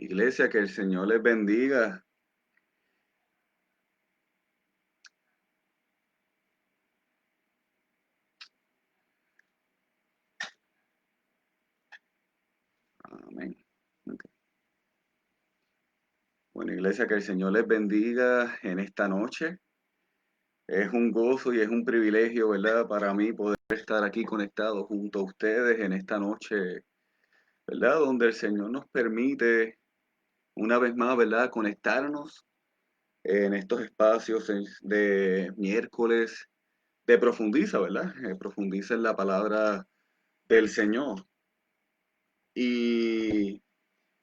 Iglesia, que el Señor les bendiga. Amén. Ok. Bueno, Iglesia, que el Señor les bendiga en esta noche. Es un gozo y es un privilegio, ¿verdad? Para mí poder estar aquí conectado junto a ustedes en esta noche, ¿verdad? Donde el Señor nos permite una vez más, ¿verdad? Conectarnos en estos espacios de miércoles de profundiza, ¿verdad? Profundiza en la palabra del Señor. Y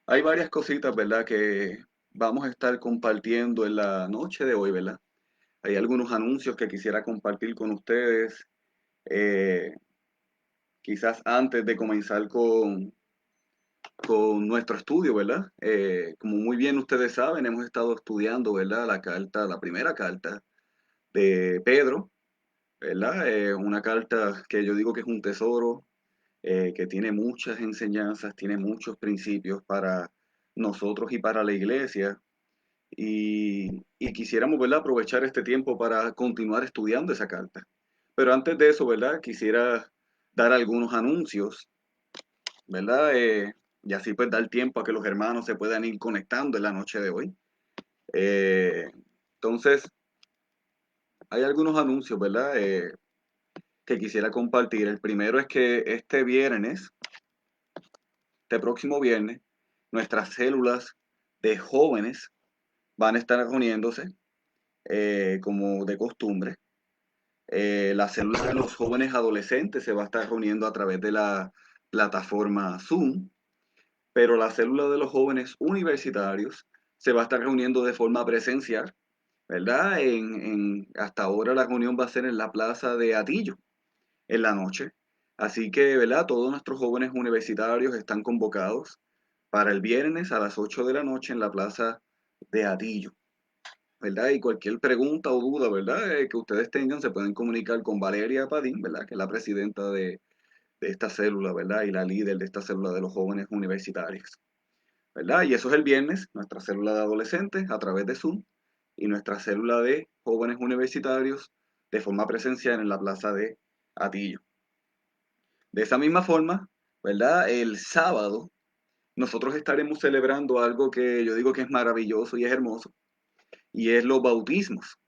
hay varias cositas, ¿verdad? Que vamos a estar compartiendo en la noche de hoy, ¿verdad? Hay algunos anuncios que quisiera compartir con ustedes, eh, quizás antes de comenzar con nuestro estudio, ¿verdad? Como muy bien ustedes saben, hemos estado estudiando, ¿verdad? La primera carta de Pedro, ¿verdad? Una carta que yo digo que es un tesoro, que tiene muchas enseñanzas, tiene muchos principios para nosotros y para la iglesia. Y quisiéramos, ¿verdad?, aprovechar este tiempo para continuar estudiando esa carta. Pero antes de eso, ¿verdad?, quisiera dar algunos anuncios, ¿verdad? Y así pues dar tiempo a que los hermanos se puedan ir conectando en la noche de hoy. Eh, entonces, hay algunos anuncios, ¿verdad?, que quisiera compartir. El primero es que este próximo viernes, nuestras células de jóvenes van a estar reuniéndose como de costumbre. La célula de los jóvenes adolescentes se va a estar reuniendo a través de la plataforma Zoom, pero la célula de los jóvenes universitarios se va a estar reuniendo de forma presencial, ¿verdad? Hasta ahora la reunión va a ser en la plaza de Atillo, en la noche. Así que, ¿verdad? Todos nuestros jóvenes universitarios están convocados para el viernes a las 8 de la noche en la plaza de Atillo. ¿Verdad? Y cualquier pregunta o duda, ¿verdad? Que ustedes tengan, se pueden comunicar con Valeria Padín, ¿verdad? Que es la presidenta de esta célula, ¿verdad? Y la líder de esta célula de los jóvenes universitarios, ¿verdad? Y eso es el viernes, nuestra célula de adolescentes a través de Zoom y nuestra célula de jóvenes universitarios de forma presencial en la plaza de Atillo. De esa misma forma, ¿verdad? El sábado nosotros estaremos celebrando algo que yo digo que es maravilloso y es hermoso, y es los bautismos.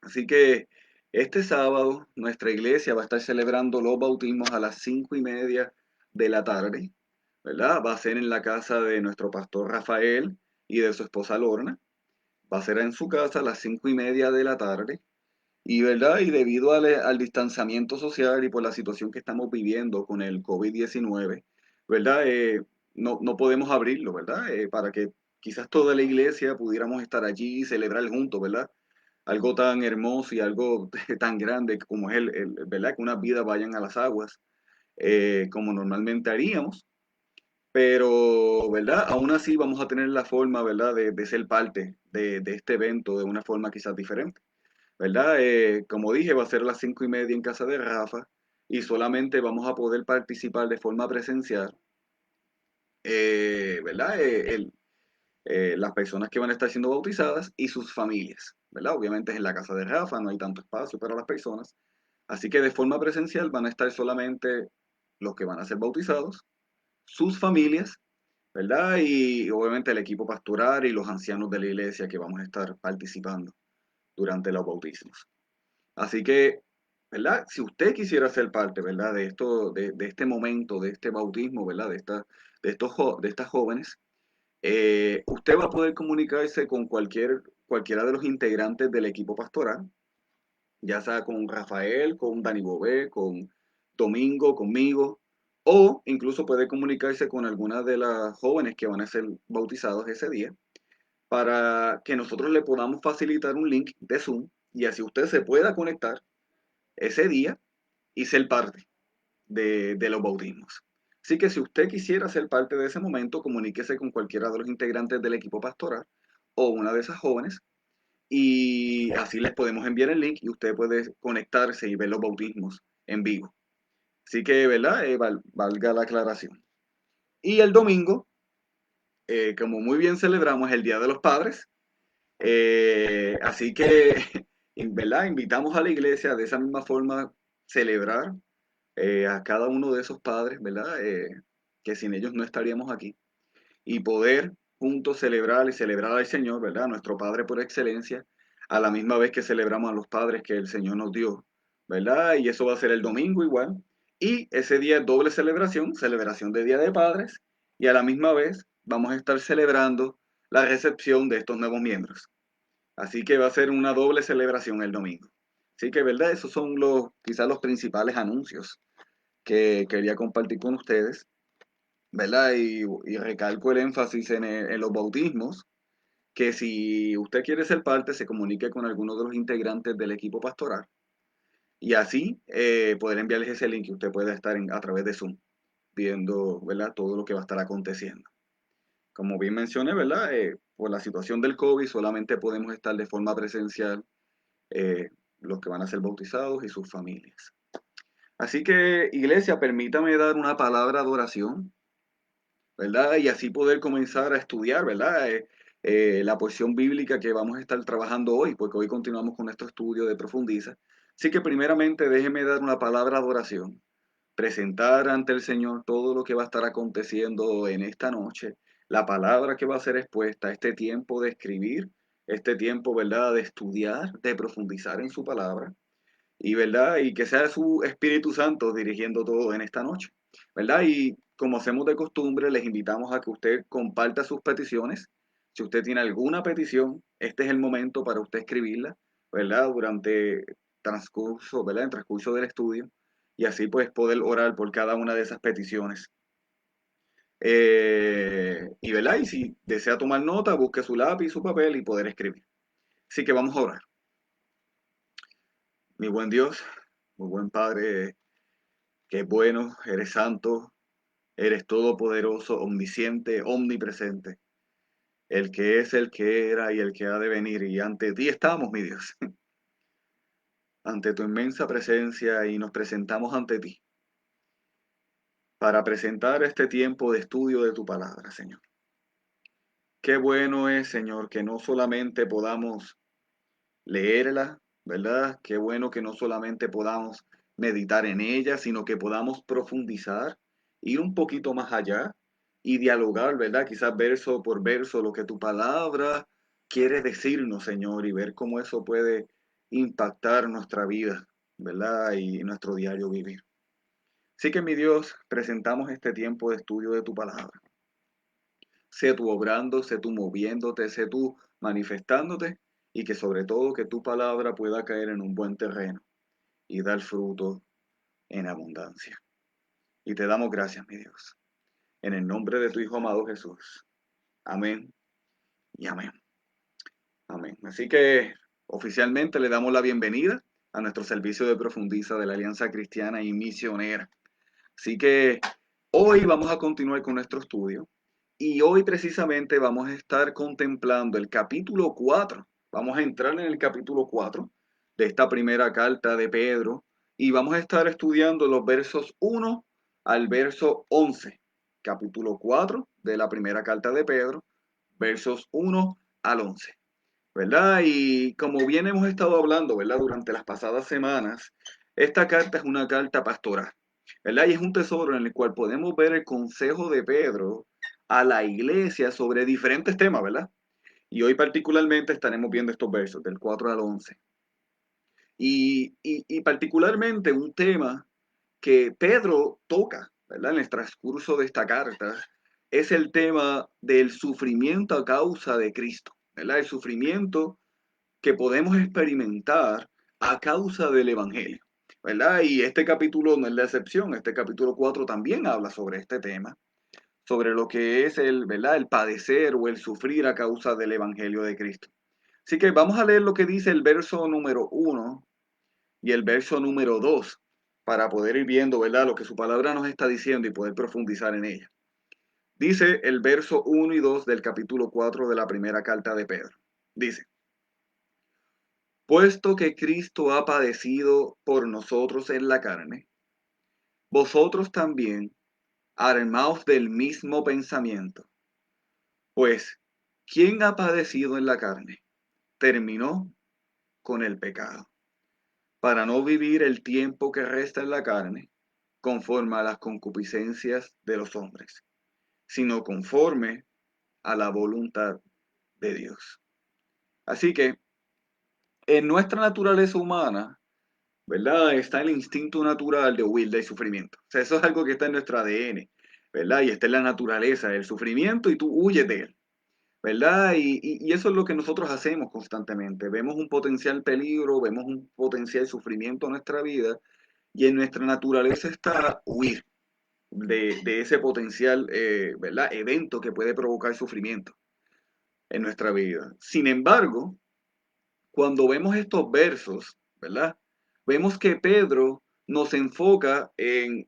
Así que este sábado nuestra iglesia va a estar celebrando los bautismos a las 5:30 de la tarde, ¿verdad? Va a ser en la casa de nuestro pastor Rafael y de su esposa Lorna. Va a ser en su casa a las 5:30 de la tarde. Y, ¿verdad? Y debido al distanciamiento social y por la situación que estamos viviendo con el COVID-19, ¿verdad? No podemos abrirlo, ¿verdad? Para que quizás toda la iglesia pudiéramos estar allí y celebrar juntos, ¿verdad? Algo tan hermoso y algo tan grande como es ¿verdad? Que unas vidas vayan a las aguas, como normalmente haríamos, pero, ¿verdad? Aún así vamos a tener la forma, ¿verdad? De ser parte de este evento de una forma quizás diferente, ¿verdad? Como dije, va a ser a las 5:30 en casa de Rafa y solamente vamos a poder participar de forma presencial, ¿verdad? Las personas que van a estar siendo bautizadas y sus familias, ¿verdad? Obviamente es en la casa de Rafa, no hay tanto espacio para las personas, así que de forma presencial van a estar solamente los que van a ser bautizados, sus familias, ¿verdad? Y obviamente el equipo pastoral y los ancianos de la iglesia que vamos a estar participando durante los bautismos. Así que, ¿verdad? Si usted quisiera ser parte, ¿verdad? De esto, de este momento, de este bautismo, ¿verdad? De estas jóvenes, usted va a poder comunicarse con cualquiera de los integrantes del equipo pastoral, ya sea con Rafael, con Dani Bobé, con Domingo, conmigo, o incluso puede comunicarse con algunas de las jóvenes que van a ser bautizados ese día, para que nosotros le podamos facilitar un link de Zoom y así usted se pueda conectar ese día y ser parte de los bautismos. Así que si usted quisiera ser parte de ese momento, comuníquese con cualquiera de los integrantes del equipo pastoral o una de esas jóvenes y así les podemos enviar el link y usted puede conectarse y ver los bautismos en vivo. Así que, ¿verdad? Valga la aclaración. Y el domingo, como muy bien celebramos el Día de los Padres, así que, ¿verdad? Invitamos a la iglesia de esa misma forma celebrar a cada uno de esos padres, ¿verdad? Que sin ellos no estaríamos aquí. Y poder juntos celebrar y celebrar al Señor, ¿verdad? Nuestro Padre por excelencia, a la misma vez que celebramos a los padres que el Señor nos dio, ¿verdad? Y eso va a ser el domingo igual. Y ese día es doble celebración, celebración de Día de Padres, y a la misma vez vamos a estar celebrando la recepción de estos nuevos miembros. Así que va a ser una doble celebración el domingo. Así que, ¿verdad? Esos son quizás los principales anuncios que quería compartir con ustedes, ¿verdad? Y recalco el énfasis en los bautismos, que si usted quiere ser parte, se comunique con alguno de los integrantes del equipo pastoral y así poder enviarles ese link y usted pueda estar a través de Zoom viendo, ¿verdad? Todo lo que va a estar aconteciendo. Como bien mencioné, ¿verdad? Por la situación del COVID solamente podemos estar de forma presencial eh, los que van a ser bautizados y sus familias. Así que, iglesia, permítame dar una palabra de oración, ¿verdad? Y así poder comenzar a estudiar, ¿verdad? La porción bíblica que vamos a estar trabajando hoy, porque hoy continuamos con nuestro estudio de Profundiza. Así que primeramente déjeme dar una palabra de oración, presentar ante el Señor todo lo que va a estar aconteciendo en esta noche, la palabra que va a ser expuesta, este tiempo de escribir, este tiempo, ¿verdad? De estudiar, de profundizar en su palabra y verdad, y que sea su Espíritu Santo dirigiendo todo en esta noche, ¿verdad? Y como hacemos de costumbre, les invitamos a que usted comparta sus peticiones. Si usted tiene alguna petición, este es el momento para usted escribirla, ¿verdad? Durante transcurso, ¿verdad? En transcurso del estudio, y así pues poder orar por cada una de esas peticiones. Y ¿verdad? Y si desea tomar nota, busque su lápiz, su papel y poder escribir. Así que vamos a orar. Mi buen Dios, muy buen Padre, que es bueno, eres santo, eres todopoderoso, omnisciente, omnipresente, el que es, el que era y el que ha de venir. Y ante ti estamos, mi Dios, ante tu inmensa presencia y nos presentamos ante ti para presentar este tiempo de estudio de tu palabra, Señor. Qué bueno es, Señor, que no solamente podamos leerla, ¿verdad? Qué bueno que no solamente podamos meditar en ella, sino que podamos profundizar, ir un poquito más allá y dialogar, ¿verdad? Quizás verso por verso lo que tu palabra quiere decirnos, Señor, y ver cómo eso puede impactar nuestra vida, ¿verdad? Y nuestro diario vivir. Así que, mi Dios, presentamos este tiempo de estudio de tu palabra. Sé tú obrando, sé tú moviéndote, sé tú manifestándote y que sobre todo que tu palabra pueda caer en un buen terreno y dar fruto en abundancia. Y te damos gracias, mi Dios, en el nombre de tu Hijo amado Jesús. Amén y amén. Amén. Así que oficialmente le damos la bienvenida a nuestro servicio de Profundiza de la Alianza Cristiana y Misionera. Así que hoy vamos a continuar con nuestro estudio y hoy precisamente vamos a estar contemplando el capítulo 4. Vamos a entrar en el capítulo 4 de esta primera carta de Pedro y vamos a estar estudiando los versos 1 al verso 11. Capítulo 4 de la primera carta de Pedro, versos 1 al 11. ¿Verdad? Y como bien hemos estado hablando, ¿verdad? Durante las pasadas semanas, esta carta es una carta pastoral, ¿verdad? Y es un tesoro en el cual podemos ver el consejo de Pedro a la iglesia sobre diferentes temas, ¿verdad? Y hoy particularmente estaremos viendo estos versos del 4 al 11. Y particularmente un tema que Pedro toca, ¿verdad? En el transcurso de esta carta, es el tema del sufrimiento a causa de Cristo, ¿verdad? El sufrimiento que podemos experimentar a causa del Evangelio, ¿verdad? Y este capítulo no es la excepción, este capítulo 4 también habla sobre este tema, sobre lo que es ¿verdad? El padecer o el sufrir a causa del Evangelio de Cristo. Así que vamos a leer lo que dice el verso número 1 y el verso número 2 para poder ir viendo, ¿verdad? Lo que su palabra nos está diciendo y poder profundizar en ella. Dice el verso 1 y 2 del capítulo 4 de la primera carta de Pedro. Dice: puesto que Cristo ha padecido por nosotros en la carne, vosotros también armaos del mismo pensamiento. Pues, ¿quién ha padecido en la carne? Terminó con el pecado, para no vivir el tiempo que resta en la carne, conforme a las concupiscencias de los hombres, sino conforme a la voluntad de Dios. Así que en nuestra naturaleza humana, ¿verdad? Está el instinto natural de huir del sufrimiento. O sea, eso es algo que está en nuestro ADN, ¿verdad? Y está en la naturaleza del sufrimiento y tú huyes de él, ¿verdad? Y eso es lo que nosotros hacemos constantemente. Vemos un potencial peligro, vemos un potencial sufrimiento en nuestra vida y en nuestra naturaleza está huir de ese potencial, ¿verdad? Evento que puede provocar sufrimiento en nuestra vida. Sin embargo, cuando vemos estos versos, ¿verdad? Vemos que Pedro nos enfoca en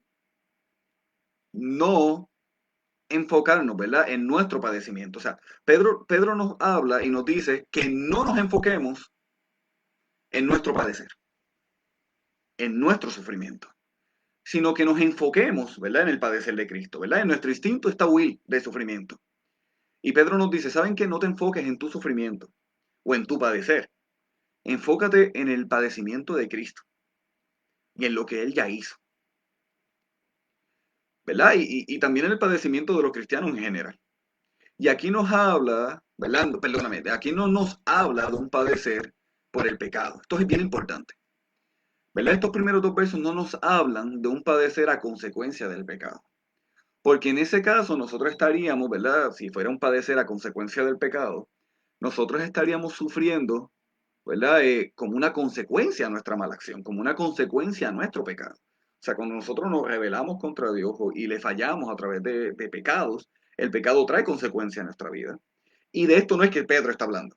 no enfocarnos, ¿verdad? En nuestro padecimiento. O sea, Pedro nos habla y nos dice que no nos enfoquemos en nuestro padecer, en nuestro sufrimiento, sino que nos enfoquemos, ¿verdad? En el padecer de Cristo, ¿verdad? En nuestro instinto está huir del sufrimiento. Y Pedro nos dice, ¿saben qué? No te enfoques en tu sufrimiento o en tu padecer. Enfócate en el padecimiento de Cristo y en lo que Él ya hizo, ¿verdad? Y también en el padecimiento de los cristianos en general. Y aquí nos habla, ¿verdad? Perdóname, aquí no nos habla de un padecer por el pecado. Esto es bien importante, ¿verdad? Estos primeros dos versos no nos hablan de un padecer a consecuencia del pecado. Porque en ese caso nosotros estaríamos, ¿verdad? Si fuera un padecer a consecuencia del pecado, nosotros estaríamos sufriendo, ¿verdad? Como una consecuencia a nuestra mala acción, como una consecuencia a nuestro pecado. O sea, cuando nosotros nos rebelamos contra Dios y le fallamos a través de pecados, el pecado trae consecuencias a nuestra vida. Y de esto no es que Pedro está hablando,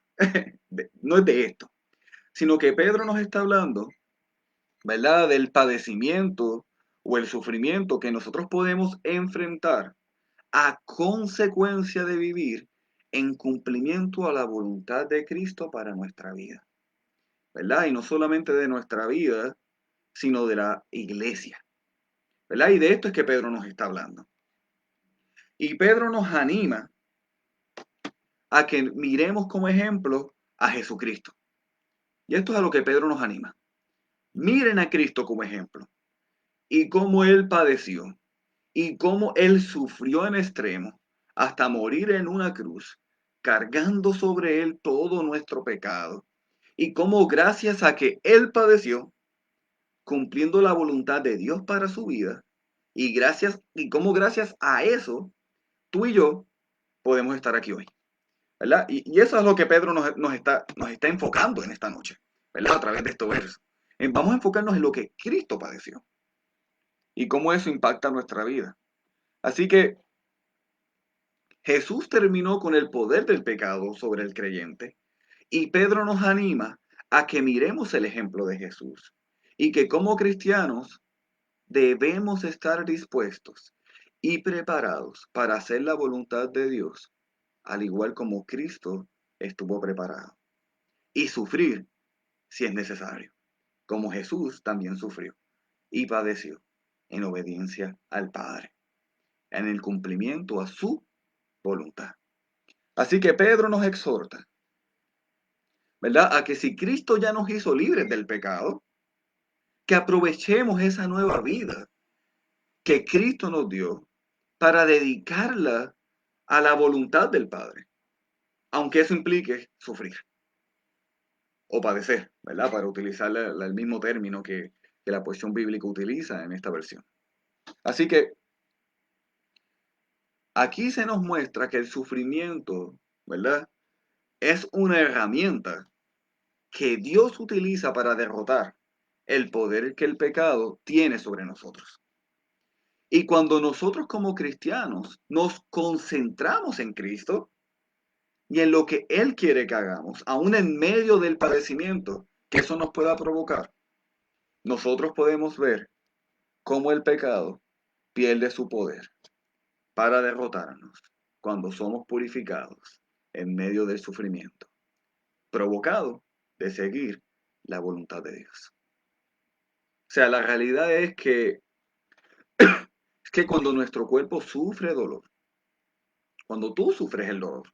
no es de esto, sino que Pedro nos está hablando, ¿verdad? Del padecimiento o el sufrimiento que nosotros podemos enfrentar a consecuencia de vivir en cumplimiento a la voluntad de Cristo para nuestra vida, ¿verdad? Y no solamente de nuestra vida, sino de la iglesia, ¿verdad? Y de esto es que Pedro nos está hablando. Y Pedro nos anima a que miremos como ejemplo a Jesucristo. Y esto es a lo que Pedro nos anima. Miren a Cristo como ejemplo y cómo Él padeció y cómo Él sufrió en extremo hasta morir en una cruz, cargando sobre Él todo nuestro pecado y cómo gracias a que Él padeció, cumpliendo la voluntad de Dios para su vida, y cómo gracias a eso, tú y yo podemos estar aquí hoy, ¿verdad? Y eso es lo que Pedro nos está enfocando en esta noche, ¿verdad? A través de estos versos. Vamos a enfocarnos en lo que Cristo padeció y cómo eso impacta nuestra vida. Así que Jesús terminó con el poder del pecado sobre el creyente y Pedro nos anima a que miremos el ejemplo de Jesús y que como cristianos debemos estar dispuestos y preparados para hacer la voluntad de Dios, al igual como Cristo estuvo preparado, y sufrir si es necesario, como Jesús también sufrió y padeció en obediencia al Padre, en el cumplimiento a su voluntad. Así que Pedro nos exhorta, ¿verdad? A que si Cristo ya nos hizo libres del pecado, que aprovechemos esa nueva vida que Cristo nos dio para dedicarla a la voluntad del Padre, aunque eso implique sufrir o padecer, ¿verdad? Para utilizar el mismo término que la porción bíblica utiliza en esta versión. Así que aquí se nos muestra que el sufrimiento, ¿verdad? Es una herramienta que Dios utiliza para derrotar el poder que el pecado tiene sobre nosotros. Y cuando nosotros como cristianos nos concentramos en Cristo y en lo que Él quiere que hagamos, aún en medio del padecimiento que eso nos pueda provocar, nosotros podemos ver cómo el pecado pierde su poder para derrotarnos cuando somos purificados en medio del sufrimiento, provocado de seguir la voluntad de Dios. O sea, la realidad es que cuando nuestro cuerpo sufre dolor, cuando tú sufres el dolor,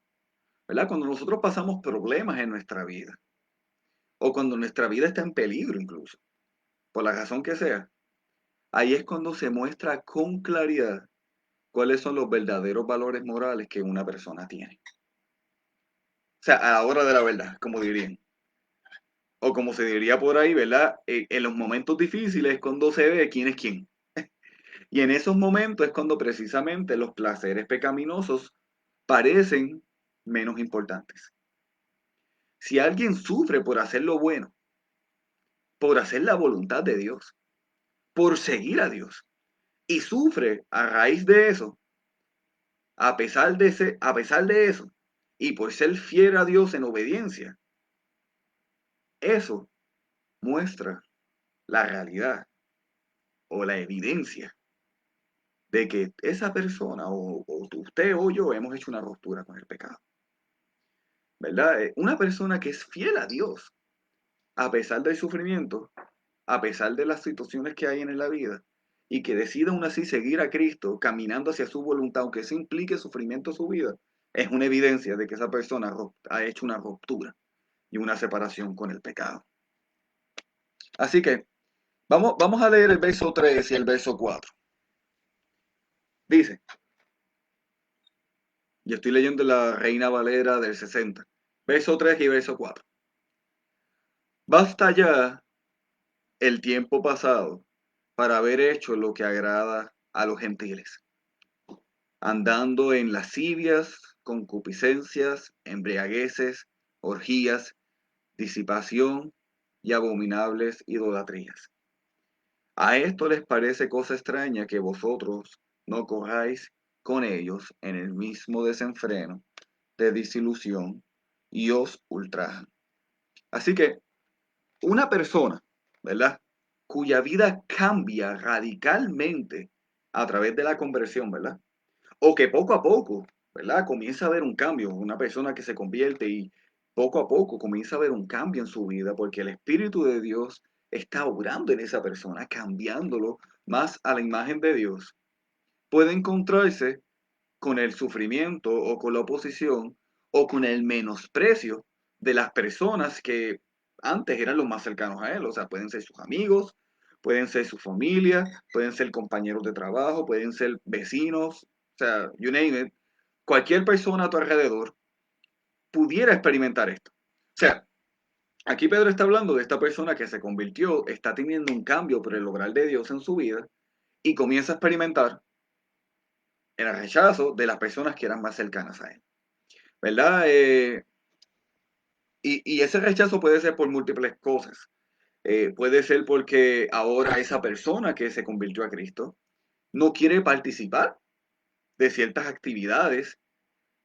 ¿verdad? Cuando nosotros pasamos problemas en nuestra vida, o cuando nuestra vida está en peligro incluso, por la razón que sea, ahí es cuando se muestra con claridad cuáles son los verdaderos valores morales que una persona tiene. O sea, a la hora de la verdad, como dirían. O como se diría por ahí, ¿verdad? En los momentos difíciles es cuando se ve quién es quién. Y en esos momentos es cuando precisamente los placeres pecaminosos parecen menos importantes. Si alguien sufre por hacer lo bueno, por hacer la voluntad de Dios, por seguir a Dios, y sufre a raíz de eso, a pesar de eso, y por ser fiel a Dios en obediencia, eso muestra la realidad o la evidencia de que esa persona o usted o yo hemos hecho una ruptura con el pecado, ¿verdad? Una persona que es fiel a Dios, a pesar del sufrimiento, a pesar de las situaciones que hay en la vida, y que decida aún así seguir a Cristo, caminando hacia su voluntad, aunque eso implique sufrimiento en su vida, es una evidencia de que esa persona ha hecho una ruptura y una separación con el pecado. Así que vamos a leer el verso 3 y el verso 4. Dice, yo estoy leyendo la Reina Valera del 60, verso 3 y verso 4. Basta ya el tiempo pasado para haber hecho lo que agrada a los gentiles, andando en lascivias, concupiscencias, embriagueces, orgías, disipación y abominables idolatrías. A esto les parece cosa extraña que vosotros no corráis con ellos en el mismo desenfreno de disilusión y os ultrajan. Así que una persona, ¿verdad? Cuya vida cambia radicalmente a través de la conversión, ¿verdad? O que poco a poco, ¿verdad? Comienza a haber un cambio, una persona que se convierte y poco a poco comienza a haber un cambio en su vida porque el Espíritu de Dios está obrando en esa persona, cambiándolo más a la imagen de Dios. Puede encontrarse con el sufrimiento o con la oposición o con el menosprecio de las personas que antes eran los más cercanos a él. O sea, pueden ser sus amigos, pueden ser su familia, pueden ser compañeros de trabajo, pueden ser vecinos, o sea, you name it. Cualquier persona a tu alrededor pudiera experimentar esto. O sea, aquí Pedro está hablando de esta persona que se convirtió, está teniendo un cambio por el obrar de Dios en su vida y comienza a experimentar el rechazo de las personas que eran más cercanas a él. ¿Verdad? Y ese rechazo puede ser por múltiples cosas. Puede ser porque ahora esa persona que se convirtió a Cristo no quiere participar de ciertas actividades,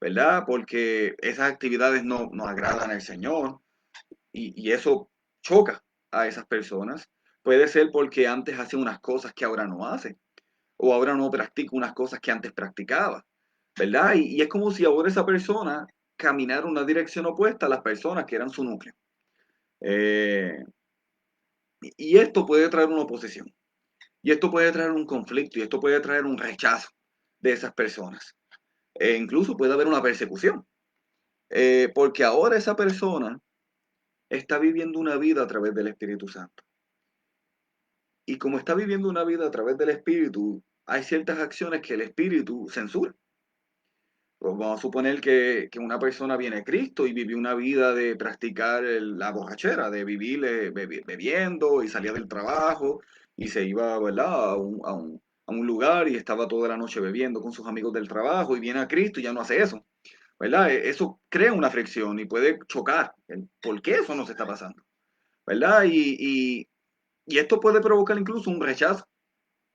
¿verdad? Porque esas actividades no agradan al Señor y eso choca a esas personas. Puede ser porque antes hace unas cosas que ahora no hace o ahora no practica unas cosas que antes practicaba, ¿verdad? Y es como si ahora esa persona caminara en una dirección opuesta a las personas que eran su núcleo. Eh, y esto puede traer una oposición, y esto puede traer un conflicto, y esto puede traer un rechazo de esas personas. Incluso puede haber una persecución, porque ahora esa persona está viviendo una vida a través del Espíritu Santo. Y como está viviendo una vida a través del Espíritu, hay ciertas acciones que el Espíritu censura. Pues vamos a suponer que una persona viene a Cristo y vivió una vida de practicar la borrachera, de vivir bebiendo y salía del trabajo y se iba, ¿verdad? A un lugar y estaba toda la noche bebiendo con sus amigos del trabajo y viene a Cristo y ya no hace eso, ¿verdad? Eso crea una fricción y puede chocar el por qué eso no se está pasando, ¿verdad? Y esto puede provocar incluso un rechazo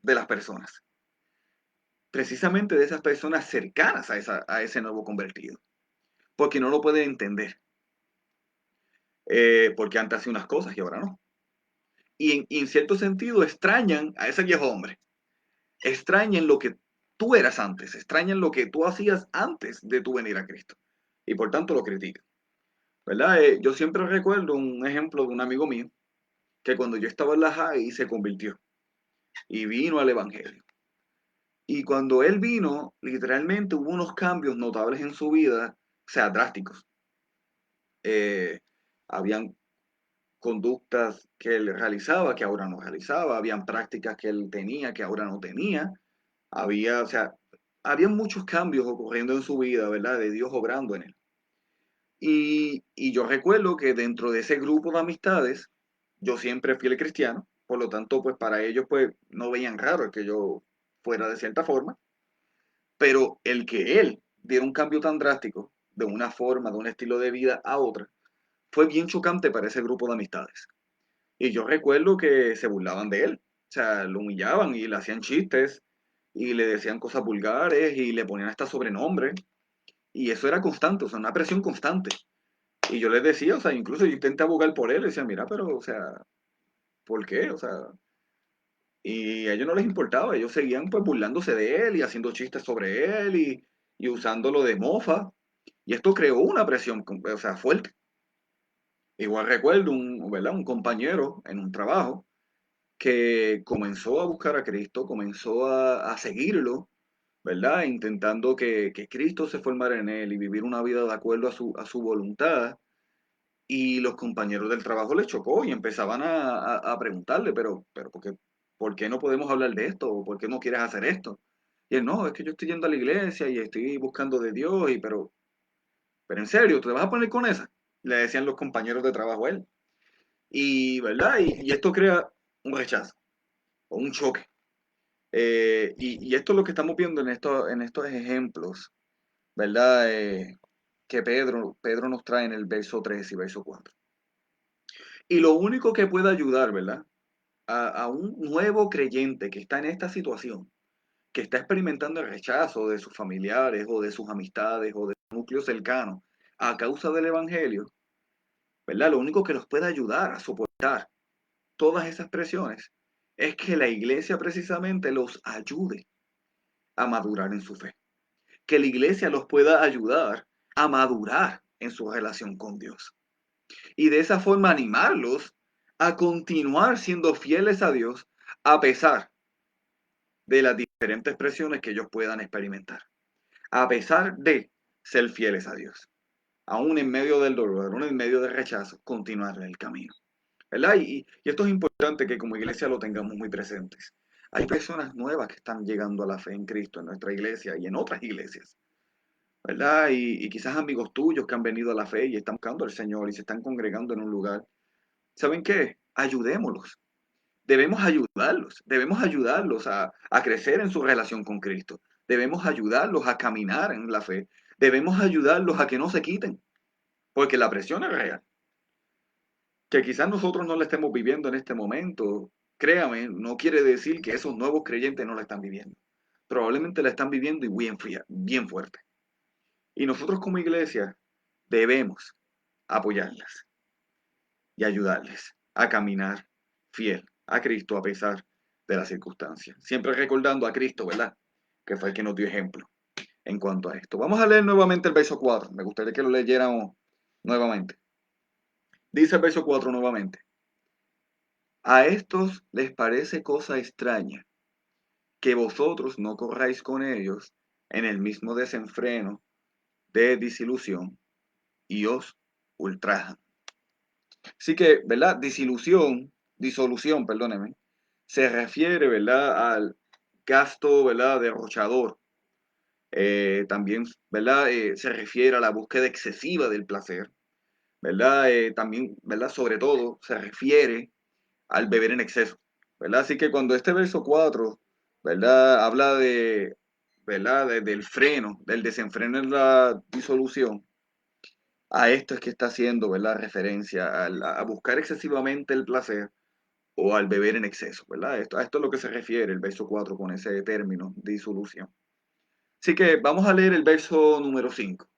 de las personas, precisamente de esas personas cercanas a ese nuevo convertido, porque no lo pueden entender, porque antes hacía unas cosas y ahora no. Y en cierto sentido extrañan a ese viejo hombre, extrañan lo que tú eras antes, extrañan lo que tú hacías antes de tu venir a Cristo, y por tanto lo critican, ¿verdad? Yo siempre recuerdo un ejemplo de un amigo mío, que cuando yo estaba en la high se convirtió y vino al Evangelio. Y cuando él vino, literalmente hubo unos cambios notables en su vida o sea, drásticos. Eh, Habían conductas que él realizaba que ahora no realizaba, habían prácticas que él tenía que ahora no tenía, había, o sea, había muchos cambios ocurriendo en su vida, ¿verdad? De Dios obrando en él. Y yo recuerdo que dentro de ese grupo de amistades, yo siempre fui el cristiano, por lo tanto, pues para ellos, pues no veían raro que yo fuera de cierta forma, pero el que él diera un cambio tan drástico de una forma, de un estilo de vida a otra, fue bien chocante para ese grupo de amistades. Y yo recuerdo que se burlaban de él, o sea, lo humillaban y le hacían chistes y le decían cosas vulgares y le ponían hasta sobrenombre. Y eso era constante, o sea, una presión constante. Y yo les decía, o sea, incluso yo intenté abogar por él, y decía, mira, pero, o sea, ¿por qué? O sea, y a ellos no les importaba, ellos seguían pues burlándose de él y haciendo chistes sobre él y usándolo de mofa. Y esto creó una presión, o sea, fuerte. Igual recuerdo ¿verdad? Un compañero en un trabajo que comenzó a buscar a Cristo, comenzó a seguirlo, ¿verdad? Intentando que Cristo se formara en él y vivir una vida de acuerdo a su voluntad. Y los compañeros del trabajo les chocó y empezaban a preguntarle, pero ¿por qué no podemos hablar de esto? ¿O por qué no quieres hacer esto? Y él, no, es que yo estoy yendo a la iglesia y estoy buscando de Dios, pero en serio, ¿te vas a poner con esa? Le decían los compañeros de trabajo a él. Y, ¿verdad? Y esto crea un rechazo o un choque. Y esto es lo que estamos viendo en estos ejemplos, ¿verdad? Que Pedro nos trae en el verso 3 y verso 4. Y lo único que puede ayudar, ¿verdad? A un nuevo creyente que está en esta situación, que está experimentando el rechazo de sus familiares o de sus amistades o de su núcleo cercano a causa del Evangelio, ¿verdad? Lo único que los puede ayudar a soportar todas esas presiones es que la iglesia precisamente los ayude a madurar en su fe. Que la iglesia los pueda ayudar a madurar en su relación con Dios. Y de esa forma animarlos a continuar siendo fieles a Dios a pesar de las diferentes presiones que ellos puedan experimentar. A pesar de ser fieles a Dios. Aún en medio del dolor, aún en medio del rechazo, continuar en el camino. ¿Verdad? Y esto es importante que como iglesia lo tengamos muy presentes. Hay personas nuevas que están llegando a la fe en Cristo en nuestra iglesia y en otras iglesias. ¿Verdad? Y quizás amigos tuyos que han venido a la fe y están buscando al Señor y se están congregando en un lugar. ¿Saben qué? Ayudémoslos. Debemos ayudarlos a crecer en su relación con Cristo. Debemos ayudarlos a caminar en la fe. Debemos ayudarlos a que no se quiten, porque la presión es real. Que quizás nosotros no la estemos viviendo en este momento, créame, no quiere decir que esos nuevos creyentes no la están viviendo. Probablemente la están viviendo y bien fría, bien fuerte. Y nosotros como iglesia debemos apoyarlas y ayudarles a caminar fiel a Cristo a pesar de las circunstancias. Siempre recordando a Cristo, ¿verdad? Que fue el que nos dio ejemplo en cuanto a esto. Vamos a leer nuevamente el verso 4. Me gustaría que lo leyéramos nuevamente. Dice el verso 4 nuevamente. A estos les parece cosa extraña que vosotros no corráis con ellos en el mismo desenfreno de disilusión y os ultrajan. Así que, ¿verdad? Disolución, perdóneme, se refiere, ¿verdad? Al gasto, ¿verdad? Derrochador. También, ¿verdad? Se refiere a la búsqueda excesiva del placer, ¿verdad? También, ¿verdad? Sobre todo, se refiere al beber en exceso, ¿verdad? Así que cuando este verso 4, ¿verdad? Habla ¿verdad? Del freno, del desenfreno en la disolución, a esto es que está haciendo, ¿verdad? Referencia a buscar excesivamente el placer o al beber en exceso, ¿verdad? A esto es lo que se refiere el verso 4 con ese término, disolución. Así que vamos a leer el verso número 5.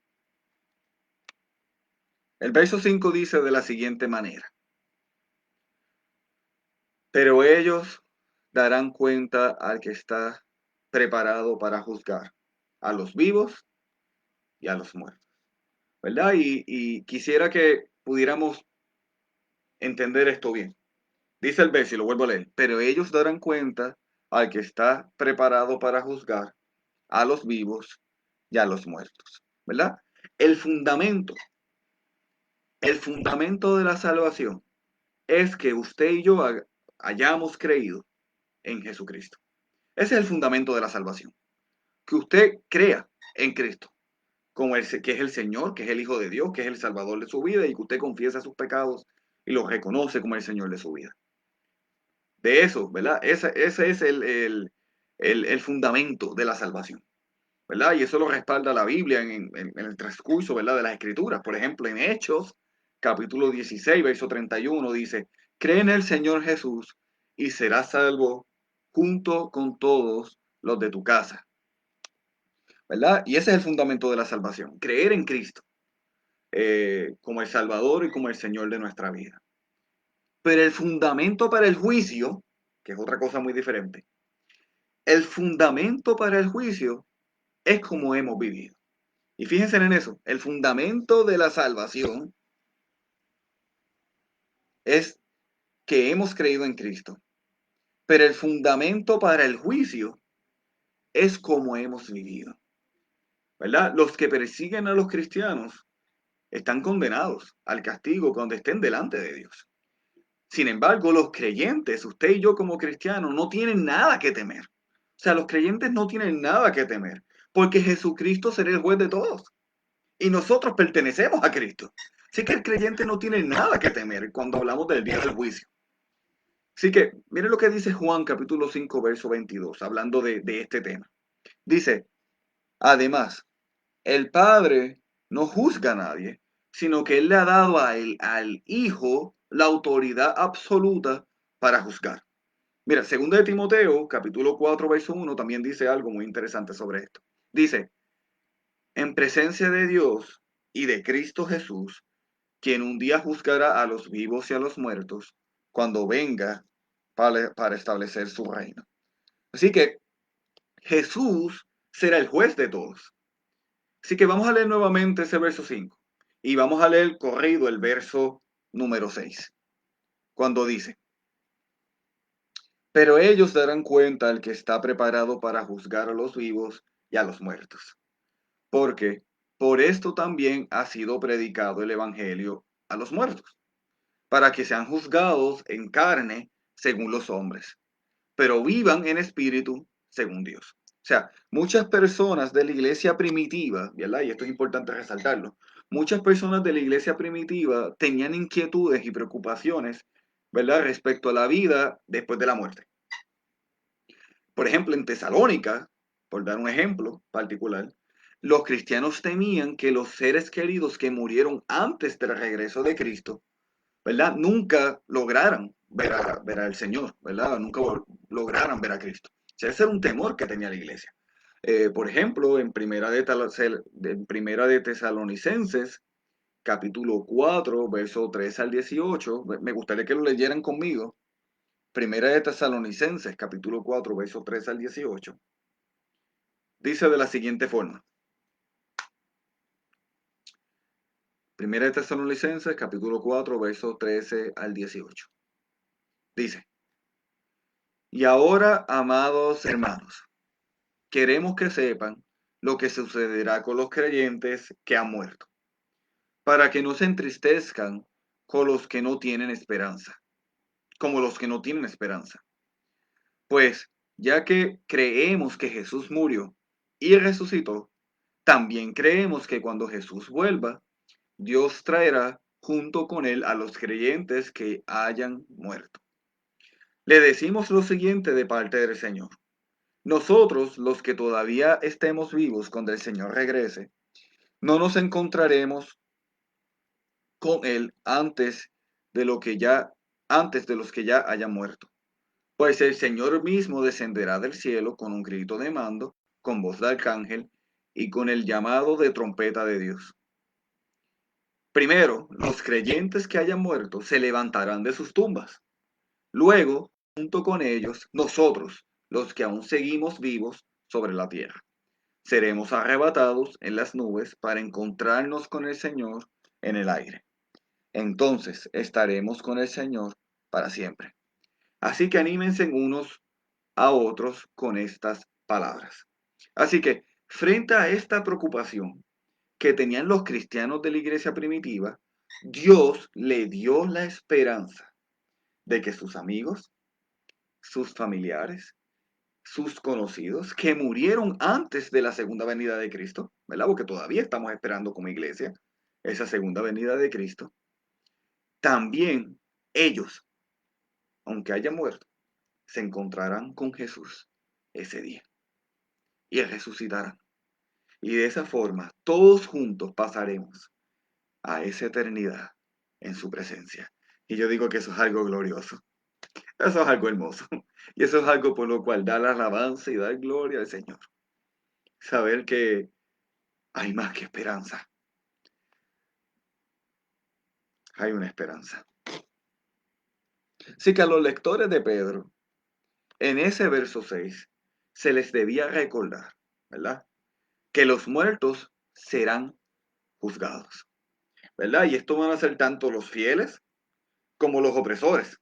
El verso 5 dice de la siguiente manera: pero ellos darán cuenta al que está preparado para juzgar a los vivos y a los muertos, ¿verdad? Y quisiera que pudiéramos entender esto bien. Dice el verso, y lo vuelvo a leer, pero ellos darán cuenta al que está preparado para juzgar a los vivos y a los muertos, ¿verdad? El fundamento, el fundamento de la salvación es que usted y yo hayamos creído en Jesucristo. Ese es el fundamento de la salvación. Que usted crea en Cristo, como que es el Señor, que es el Hijo de Dios, que es el Salvador de su vida, y que usted confiesa sus pecados y los reconoce como el Señor de su vida. De eso, ¿verdad? Ese es el fundamento de la salvación, ¿verdad? Y eso lo respalda la Biblia en el transcurso, ¿verdad? De las Escrituras. Por ejemplo, en Hechos, capítulo 16, verso 31, dice, cree en el Señor Jesús y serás salvo junto con todos los de tu casa, ¿verdad? Y ese es el fundamento de la salvación, creer en Cristo como el Salvador y como el Señor de nuestra vida. Pero el fundamento para el juicio, que es otra cosa muy diferente, el fundamento para el juicio es como hemos vivido. Y fíjense en eso, el fundamento de la salvación es que hemos creído en Cristo, pero el fundamento para el juicio es como hemos vivido, ¿verdad? Los que persiguen a los cristianos están condenados al castigo cuando estén delante de Dios. Sin embargo, los creyentes, usted y yo como cristianos, no tienen nada que temer. O sea, los creyentes no tienen nada que temer, porque Jesucristo será el juez de todos. Y nosotros pertenecemos a Cristo. Así que el creyente no tiene nada que temer cuando hablamos del día del juicio. Así que, miren lo que dice Juan capítulo 5, verso 22, hablando de este tema. Dice, además, el Padre no juzga a nadie, sino que Él le ha dado al Hijo la autoridad absoluta para juzgar. Mira, segundo de Timoteo, capítulo 4, verso 1, también dice algo muy interesante sobre esto. Dice, en presencia de Dios y de Cristo Jesús, quien un día juzgará a los vivos y a los muertos, cuando venga para establecer su reino. Así que Jesús será el juez de todos. Así que vamos a leer nuevamente ese verso 5 y vamos a leer corrido el verso número 6, cuando dice, pero ellos darán cuenta al que está preparado para juzgar a los vivos y a los muertos, porque por esto también ha sido predicado el Evangelio a los muertos, para que sean juzgados en carne según los hombres, pero vivan en espíritu según Dios. O sea, muchas personas de la iglesia primitiva, ¿verdad? Y esto es importante resaltarlo, muchas personas de la iglesia primitiva tenían inquietudes y preocupaciones, ¿verdad? Respecto a la vida después de la muerte. Por ejemplo, en Tesalónica, por dar un ejemplo particular, los cristianos temían que los seres queridos que murieron antes del regreso de Cristo, ¿verdad? Nunca lograran ver al Señor, ¿verdad? Nunca lograran ver a Cristo. O sea, ese era un temor que tenía la iglesia. Por ejemplo, en primera de Tesalonicenses, capítulo 4, verso 3 al 18, me gustaría que lo leyeran conmigo. Primera de Tesalonicenses, capítulo 4, verso 3 al 18, dice de la siguiente forma. Primera de Tesalonicenses, capítulo 4, verso 13 al 18. Dice, y ahora, amados hermanos, queremos que sepan lo que sucederá con los creyentes que han muerto, para que no se entristezcan con los que no tienen esperanza, como los que no tienen esperanza. Pues, ya que creemos que Jesús murió y resucitó, también creemos que cuando Jesús vuelva, Dios traerá junto con él a los creyentes que hayan muerto. Le decimos lo siguiente de parte del Señor. Nosotros, los que todavía estemos vivos cuando el Señor regrese, no nos encontraremos con Él antes de los que ya hayan muerto. Pues el Señor mismo descenderá del cielo con un grito de mando, con voz de arcángel y con el llamado de trompeta de Dios. Primero, los creyentes que hayan muerto se levantarán de sus tumbas. Luego, junto con ellos, nosotros, los que aún seguimos vivos sobre la tierra, seremos arrebatados en las nubes para encontrarnos con el Señor en el aire. Entonces estaremos con el Señor para siempre. Así que anímense unos a otros con estas palabras. Así que, frente a esta preocupación que tenían los cristianos de la iglesia primitiva, Dios le dio la esperanza de que sus amigos, sus familiares, sus conocidos, que murieron antes de la segunda venida de Cristo, ¿verdad? Porque todavía estamos esperando como iglesia esa segunda venida de Cristo, también ellos, aunque hayan muerto, se encontrarán con Jesús ese día y resucitarán. Y de esa forma, todos juntos pasaremos a esa eternidad en su presencia. Y yo digo que eso es algo glorioso, eso es algo hermoso. Y eso es algo por lo cual dar alabanza y dar gloria al Señor. Saber que hay más que esperanza. Hay una esperanza. Así que a los lectores de Pedro, en ese verso 6, se les debía recordar, ¿verdad? Que los muertos serán juzgados, ¿verdad? Y esto van a ser tanto los fieles como los opresores.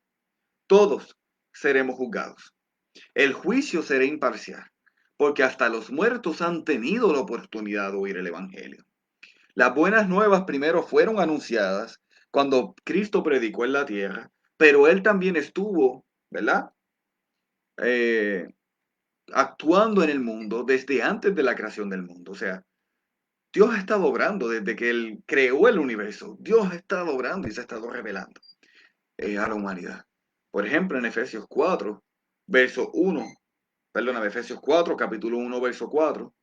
Todos seremos juzgados. El juicio será imparcial, porque hasta los muertos han tenido la oportunidad de oír el Evangelio. Las buenas nuevas primero fueron anunciadas cuando Cristo predicó en la tierra, pero Él también estuvo, ¿verdad? Eh, actuando en el mundo desde antes de la creación del mundo. O sea, Dios ha estado obrando desde que Él creó el universo. Dios ha estado obrando y se ha estado revelando a la humanidad. Por ejemplo, en Efesios 4, verso 1, Efesios 4, capítulo 1, verso 4,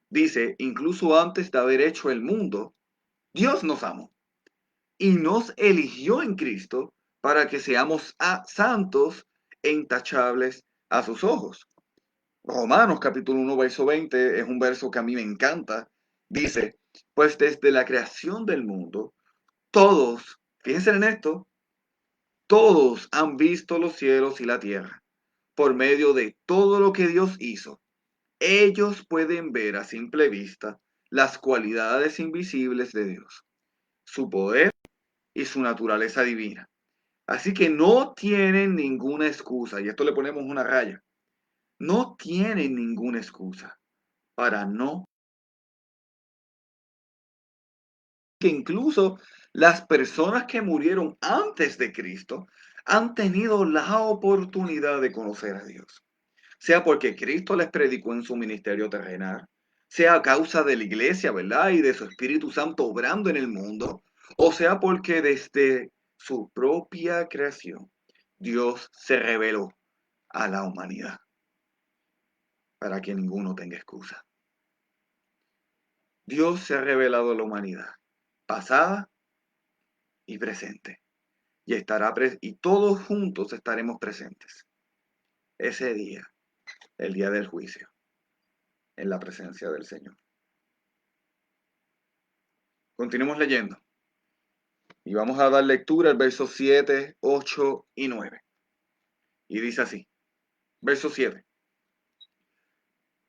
dice, incluso antes de haber hecho el mundo, Dios nos amó y nos eligió en Cristo para que seamos santos e intachables a sus ojos. Romanos capítulo 1, verso 20 es un verso que a mí me encanta. Dice, pues desde la creación del mundo, todos, fíjense en esto, todos han visto los cielos y la tierra por medio de todo lo que Dios hizo. Ellos pueden ver a simple vista las cualidades invisibles de Dios, su poder y su naturaleza divina. Así que no tienen ninguna excusa, y esto le ponemos una raya, no tienen ninguna excusa para no, que incluso las personas que murieron antes de Cristo han tenido la oportunidad de conocer a Dios. Sea porque Cristo les predicó en su ministerio terrenal, sea a causa de la iglesia, ¿verdad? Y de su Espíritu Santo obrando en el mundo, o sea porque desde su propia creación, Dios se reveló a la humanidad para que ninguno tenga excusa. Dios se ha revelado a la humanidad, pasada y presente, y y todos juntos estaremos presentes ese día, el día del juicio, en la presencia del Señor. Continuemos leyendo. Y vamos a dar lectura al verso 7, 8 y 9. Y dice así, verso 7.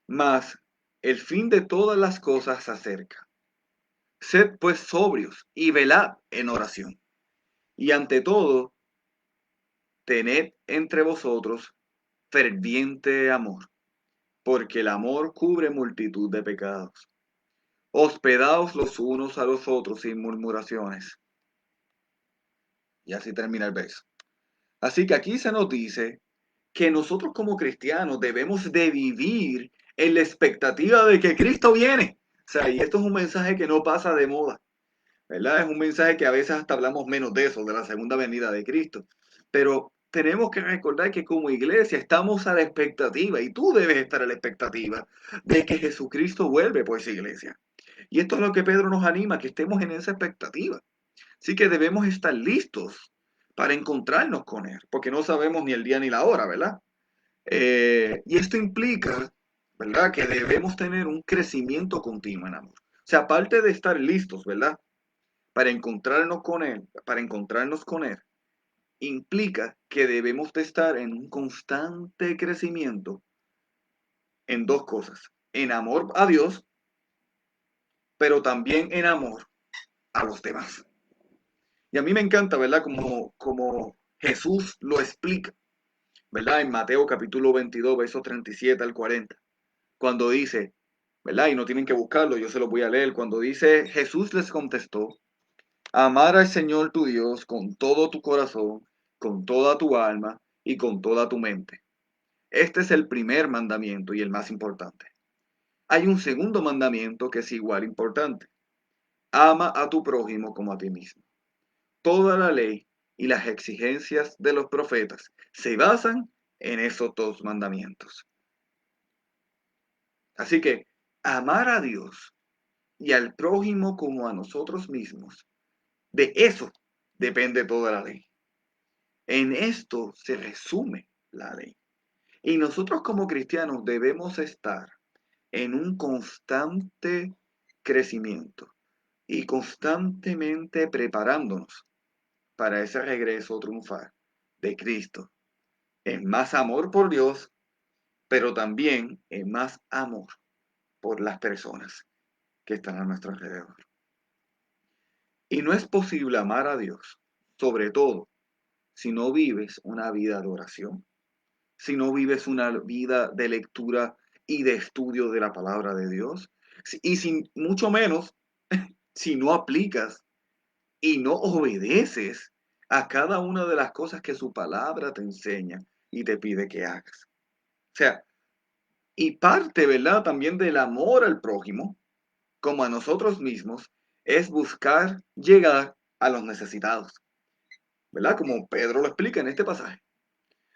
Mas el fin de todas las cosas se acerca. Sed pues sobrios y velad en oración. Y ante todo, tened entre vosotros ferviente amor, porque el amor cubre multitud de pecados. Hospedaos los unos a los otros sin murmuraciones. Y así termina el verso. Así que aquí se nos dice que nosotros como cristianos debemos de vivir en la expectativa de que Cristo viene. O sea, y esto es un mensaje que no pasa de moda, ¿verdad? Es un mensaje que a veces hasta hablamos menos de eso, de la segunda venida de Cristo. Pero tenemos que recordar que como iglesia estamos a la expectativa, y tú debes estar a la expectativa de que Jesucristo vuelve por esa iglesia. Y esto es lo que Pedro nos anima, que estemos en esa expectativa. Así que debemos estar listos para encontrarnos con Él, porque no sabemos ni el día ni la hora, ¿verdad? Y esto implica, ¿verdad?, que debemos tener un crecimiento continuo en amor. O sea, aparte de estar listos, ¿verdad?, para encontrarnos con Él, implica que debemos de estar en un constante crecimiento en dos cosas, en amor a Dios, pero también en amor a los demás. Y a mí me encanta, ¿verdad?, como Jesús lo explica, ¿verdad?, en Mateo capítulo 22, versos 37 al 40, cuando dice, ¿verdad? Y no tienen que buscarlo, yo se lo voy a leer. Cuando dice, Jesús les contestó, amar al Señor tu Dios con todo tu corazón, con toda tu alma y con toda tu mente. Este es el primer mandamiento y el más importante. Hay un segundo mandamiento que es igual importante. Ama a tu prójimo como a ti mismo. Toda la ley y las exigencias de los profetas se basan en esos dos mandamientos. Así que amar a Dios y al prójimo como a nosotros mismos, de eso depende toda la ley. En esto se resume la ley. Y nosotros como cristianos debemos estar en un constante crecimiento y constantemente preparándonos para ese regreso triunfal de Cristo, en más amor por Dios, pero también en más amor por las personas que están a nuestro alrededor. Y no es posible amar a Dios, sobre todo si no vives una vida de oración, si no vives una vida de lectura y de estudio de la palabra de Dios, y sin mucho menos si no aplicas y no obedeces a cada una de las cosas que su palabra te enseña y te pide que hagas. O sea, y parte, ¿verdad? También del amor al prójimo, como a nosotros mismos, es buscar llegar a los necesitados, ¿verdad? Como Pedro lo explica en este pasaje.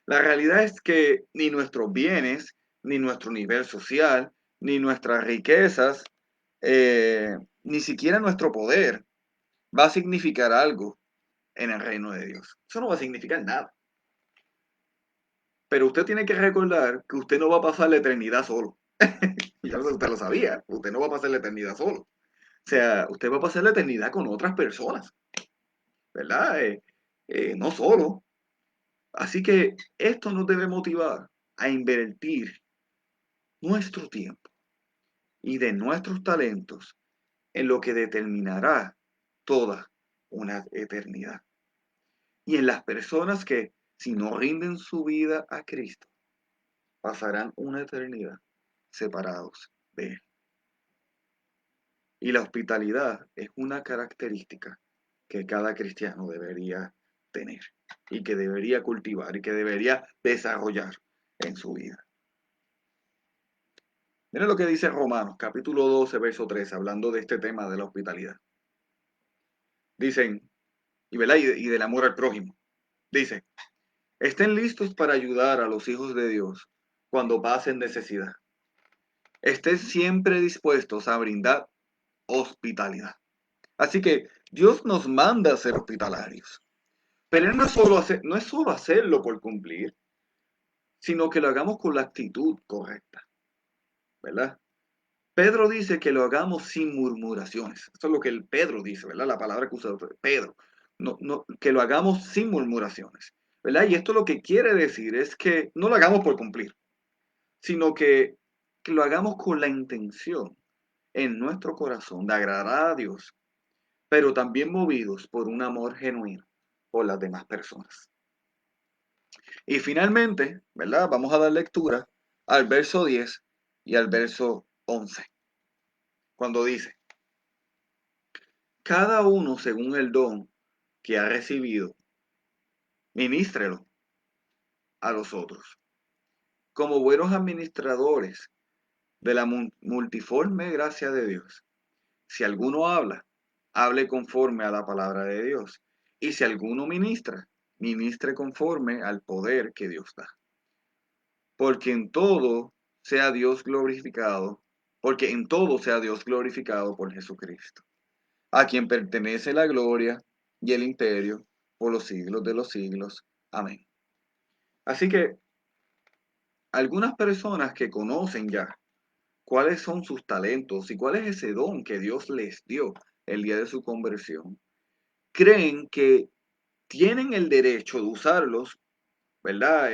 La realidad es que ni nuestros bienes, ni nuestro nivel social, ni nuestras riquezas, ni siquiera nuestro poder va a significar algo en el reino de Dios. Eso no va a significar nada. Pero usted tiene que recordar que usted no va a pasar la eternidad solo. Ya usted lo sabía, usted no va a pasar la eternidad solo. O sea, usted va a pasar la eternidad con otras personas, ¿verdad? No solo. Así que esto nos debe motivar a invertir nuestro tiempo y de nuestros talentos en lo que determinará toda una eternidad. Y en las personas que, si no rinden su vida a Cristo, pasarán una eternidad separados de Él. Y la hospitalidad es una característica que cada cristiano debería tener y que debería cultivar y que debería desarrollar en su vida. Miren lo que dice Romanos, capítulo 12, verso 13, hablando de este tema de la hospitalidad. Dicen, ¿verdad? Y del amor al prójimo. Dice, estén listos para ayudar a los hijos de Dios cuando pasen necesidad. Estén siempre dispuestos a brindar hospitalidad. Así que Dios nos manda a ser hospitalarios. Pero no es solo hacerlo por cumplir, sino que lo hagamos con la actitud correcta, ¿verdad? Pedro dice que lo hagamos sin murmuraciones. Eso es lo que el Pedro dice, ¿verdad? La palabra que usa Pedro. No, que lo hagamos sin murmuraciones, ¿verdad? Y esto lo que quiere decir es que no lo hagamos por cumplir, sino que lo hagamos con la intención en nuestro corazón de agradar a Dios, pero también movidos por un amor genuino por las demás personas. Y finalmente, ¿verdad? Vamos a dar lectura al verso 10 y al verso 11, cuando dice, cada uno según el don que ha recibido, ministrelo a los otros, como buenos administradores de la multiforme gracia de Dios. Si alguno habla, hable conforme a la palabra de Dios. Y si alguno ministra, ministre conforme al poder que Dios da. Porque en todo sea Dios glorificado, porque en todo sea Dios glorificado por Jesucristo, a quien pertenece la gloria y el imperio por los siglos de los siglos. Amén. Así que algunas personas que conocen ya cuáles son sus talentos y cuál es ese don que Dios les dio el día de su conversión, creen que tienen el derecho de usarlos, ¿verdad?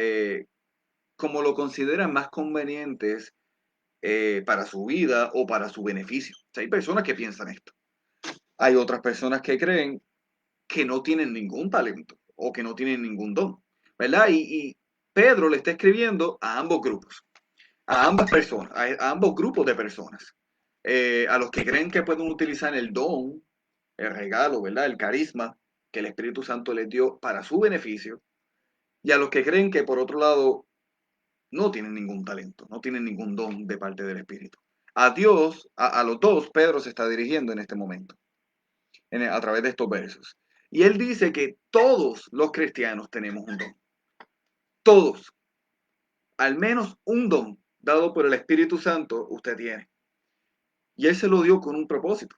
Como lo consideran más convenientes para su vida o para su beneficio. O sea, hay personas que piensan esto. Hay otras personas que creen que no tienen ningún talento o que no tienen ningún don, ¿verdad? Y Pedro le está escribiendo a ambos grupos, a ambas personas, a ambos grupos de personas. a los que creen que pueden utilizar el don, el regalo, ¿verdad? El carisma que el Espíritu Santo les dio para su beneficio, y a los que creen que por otro lado no tienen ningún talento, no tienen ningún don de parte del Espíritu. A Dios, a los dos, Pedro se está dirigiendo en este momento, a través de estos versos. Y él dice que todos los cristianos tenemos un don. Todos. Al menos un don dado por el Espíritu Santo usted tiene. Y él se lo dio con un propósito,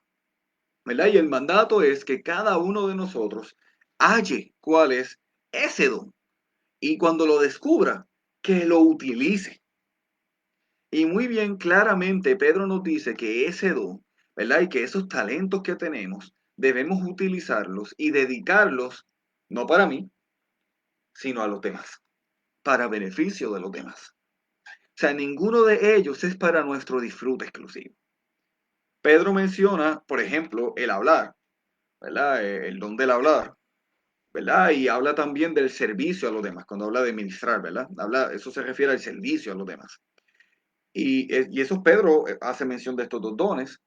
¿verdad? Y el mandato es que cada uno de nosotros halle cuál es ese don. Y cuando lo descubra, que lo utilice. Y muy bien, claramente Pedro nos dice que ese don, ¿verdad? Y que esos talentos que tenemos, debemos utilizarlos y dedicarlos, no para mí, sino a los demás, para beneficio de los demás. O sea, ninguno de ellos es para nuestro disfrute exclusivo. Pedro menciona, por ejemplo, el hablar, ¿verdad? El don del hablar, ¿verdad? Y habla también del servicio a los demás, cuando habla de ministrar, ¿verdad? Eso se refiere al servicio a los demás. Y eso Pedro hace mención de estos dos dones.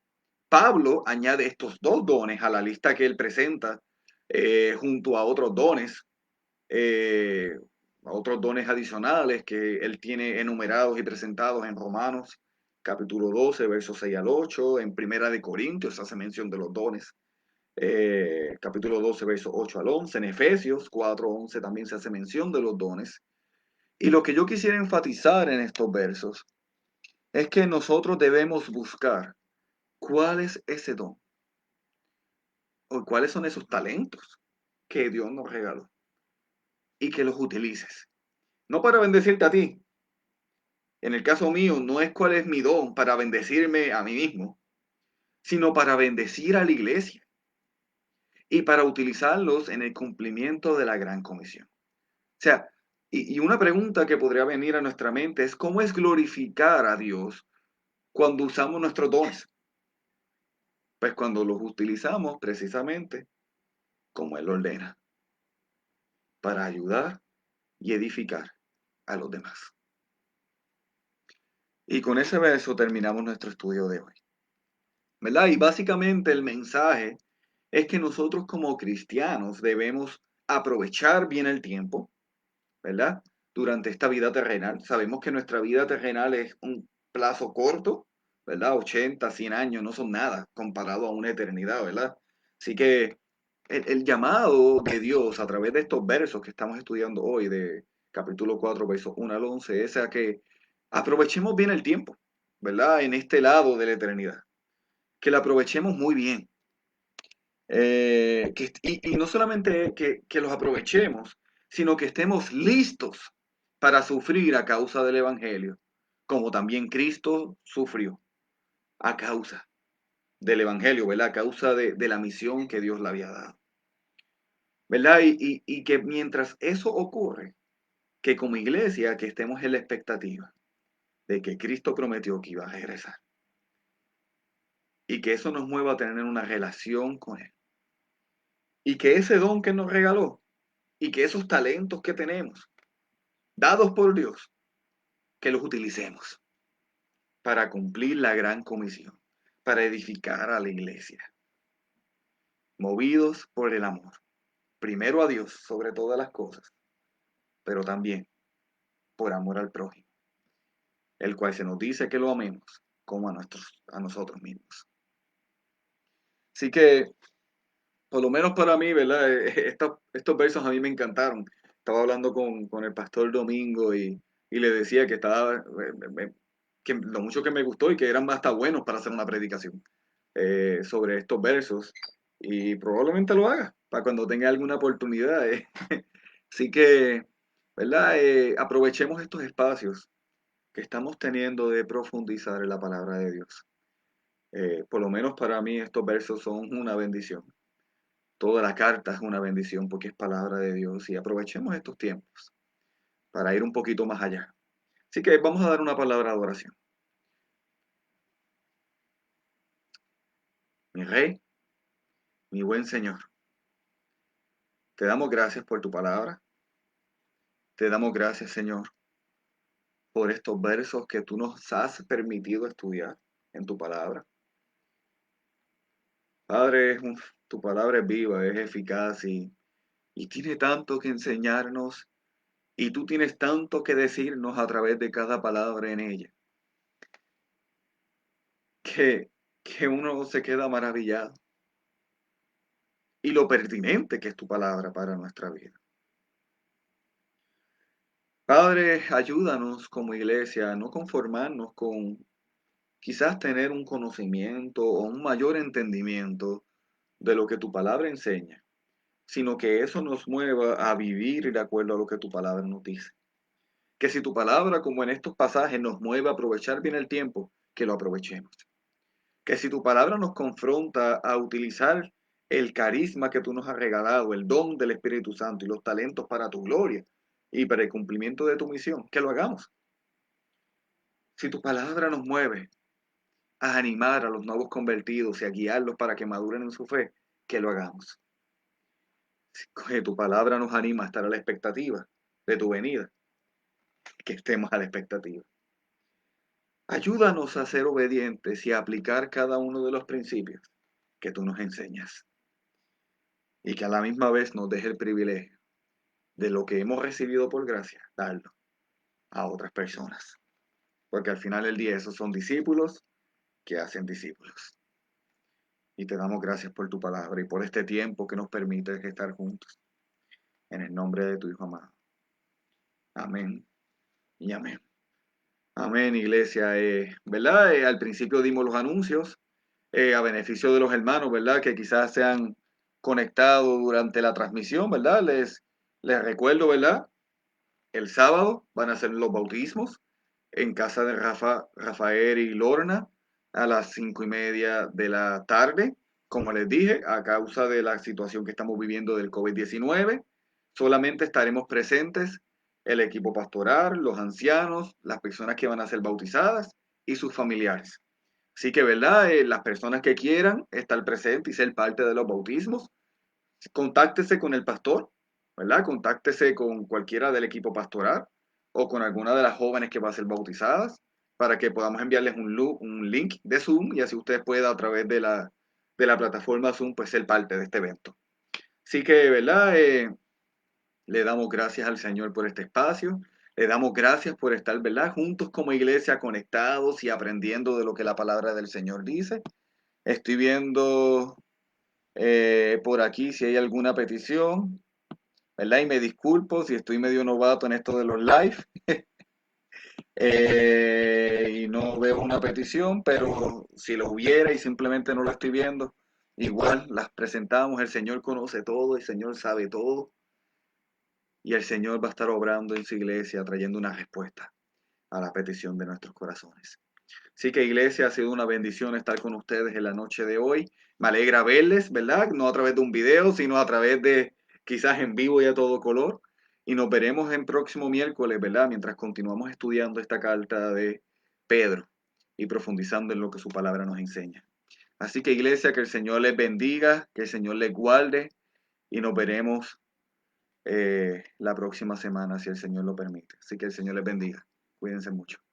Pablo añade estos dos dones a la lista que él presenta junto eh, a otros dones adicionales que él tiene enumerados y presentados en Romanos capítulo 12, versos 6 al 8, en Primera de Corintios hace mención de los dones, capítulo 12, versos 8 al 11, en Efesios 4, 11 también se hace mención de los dones. Y lo que yo quisiera enfatizar en estos versos es que nosotros debemos buscar cuál es ese don o cuáles son esos talentos que Dios nos regaló y que los utilices. No para bendecirte a ti. En el caso mío, no es cuál es mi don para bendecirme a mí mismo, sino para bendecir a la iglesia y para utilizarlos en el cumplimiento de la gran comisión. O sea, y una pregunta que podría venir a nuestra mente es, ¿cómo es glorificar a Dios cuando usamos nuestros dones? Pues cuando los utilizamos precisamente como Él ordena, para ayudar y edificar a los demás. Y con ese verso terminamos nuestro estudio de hoy, ¿verdad? Y básicamente el mensaje es que nosotros como cristianos debemos aprovechar bien el tiempo, ¿verdad? Durante esta vida terrenal. Sabemos que nuestra vida terrenal es un plazo corto, ¿verdad? 80, 100 años no son nada comparado a una eternidad, ¿verdad? Así que el llamado de Dios a través de estos versos que estamos estudiando hoy, de capítulo 4, versos 1 al 11, es a que aprovechemos bien el tiempo, ¿verdad? En este lado de la eternidad. Que lo aprovechemos muy bien. Y no solamente que los aprovechemos, sino que estemos listos para sufrir a causa del Evangelio, como también Cristo sufrió a causa del Evangelio, ¿verdad? A causa de la misión que Dios le había dado, ¿verdad? Y que mientras eso ocurre, que como iglesia, que estemos en la expectativa de que Cristo prometió que iba a regresar y que eso nos mueva a tener una relación con Él. Y que ese don que nos regaló y que esos talentos que tenemos, dados por Dios, que los utilicemos para cumplir la gran comisión, para edificar a la iglesia, movidos por el amor, primero a Dios sobre todas las cosas, pero también por amor al prójimo, el cual se nos dice que lo amemos como a nosotros mismos. Así que, por lo menos para mí, ¿verdad? Estos versos a mí me encantaron. Estaba hablando con el pastor Domingo y le decía que estaba, que lo mucho que me gustó y que eran hasta buenos para hacer una predicación sobre estos versos y probablemente lo haga para cuando tenga alguna oportunidad. Así que, ¿verdad? Aprovechemos estos espacios que estamos teniendo de profundizar en la palabra de Dios. Por lo menos para mí estos versos son una bendición. Toda la carta es una bendición porque es palabra de Dios y aprovechemos estos tiempos para ir un poquito más allá. Así que vamos a dar una palabra de oración. Mi Rey, mi buen Señor, te damos gracias por tu palabra. Te damos gracias, Señor, por estos versos que tú nos has permitido estudiar en tu palabra. Padre, tu palabra es viva, es eficaz y tiene tanto que enseñarnos y tú tienes tanto que decirnos a través de cada palabra en ella, que, que uno se queda maravillado y lo pertinente que es tu palabra para nuestra vida. Padre, ayúdanos como iglesia a no conformarnos con quizás tener un conocimiento o un mayor entendimiento de lo que tu palabra enseña, sino que eso nos mueva a vivir de acuerdo a lo que tu palabra nos dice. Que si tu palabra, como en estos pasajes, nos mueve a aprovechar bien el tiempo, que lo aprovechemos. Que si tu palabra nos confronta a utilizar el carisma que tú nos has regalado, el don del Espíritu Santo y los talentos para tu gloria y para el cumplimiento de tu misión, que lo hagamos. Si tu palabra nos mueve a animar a los nuevos convertidos y a guiarlos para que maduren en su fe, que lo hagamos. Si tu palabra nos anima a estar a la expectativa de tu venida, que estemos a la expectativa. Ayúdanos a ser obedientes y a aplicar cada uno de los principios que tú nos enseñas. Y que a la misma vez nos deje el privilegio de lo que hemos recibido por gracia, darlo a otras personas. Porque al final del día esos son discípulos que hacen discípulos. Y te damos gracias por tu palabra y por este tiempo que nos permite estar juntos. En el nombre de tu Hijo amado. Amén y amén. Amén, iglesia. ¿Verdad? Al principio dimos los anuncios a beneficio de los hermanos, ¿verdad? Que quizás se han conectado durante la transmisión, ¿verdad? Les recuerdo, ¿verdad? El sábado van a ser los bautismos en casa de Rafael y Lorna a las 5:30 de la tarde. Como les dije, a causa de la situación que estamos viviendo del COVID-19, solamente estaremos presentes el equipo pastoral, los ancianos, las personas que van a ser bautizadas y sus familiares. Así que, ¿verdad? Las personas que quieran estar presentes y ser parte de los bautismos, contáctese con el pastor, ¿verdad? Contáctese con cualquiera del equipo pastoral o con alguna de las jóvenes que va a ser bautizadas para que podamos enviarles un link de Zoom y así usted pueda a través de la plataforma Zoom pues ser parte de este evento. Así que, ¿verdad? Le damos gracias al Señor por este espacio. Le damos gracias por estar, ¿verdad? Juntos como iglesia, conectados y aprendiendo de lo que la palabra del Señor dice. Estoy viendo por aquí si hay alguna petición, ¿verdad? Y me disculpo si estoy medio novato en esto de los live y no veo una petición, pero si lo hubiera y simplemente no la estoy viendo, igual las presentamos. El Señor conoce todo, el Señor sabe todo y el Señor va a estar obrando en su iglesia, trayendo una respuesta a la petición de nuestros corazones. Así que iglesia, ha sido una bendición estar con ustedes en la noche de hoy. Me alegra verles, ¿verdad? No a través de un video, sino a través de quizás en vivo y a todo color. Y nos veremos en próximo miércoles, ¿verdad? Mientras continuamos estudiando esta carta de Pedro y profundizando en lo que su palabra nos enseña. Así que iglesia, que el Señor les bendiga, que el Señor les guarde y nos veremos la próxima semana, si el Señor lo permite. Así que el Señor les bendiga. Cuídense mucho.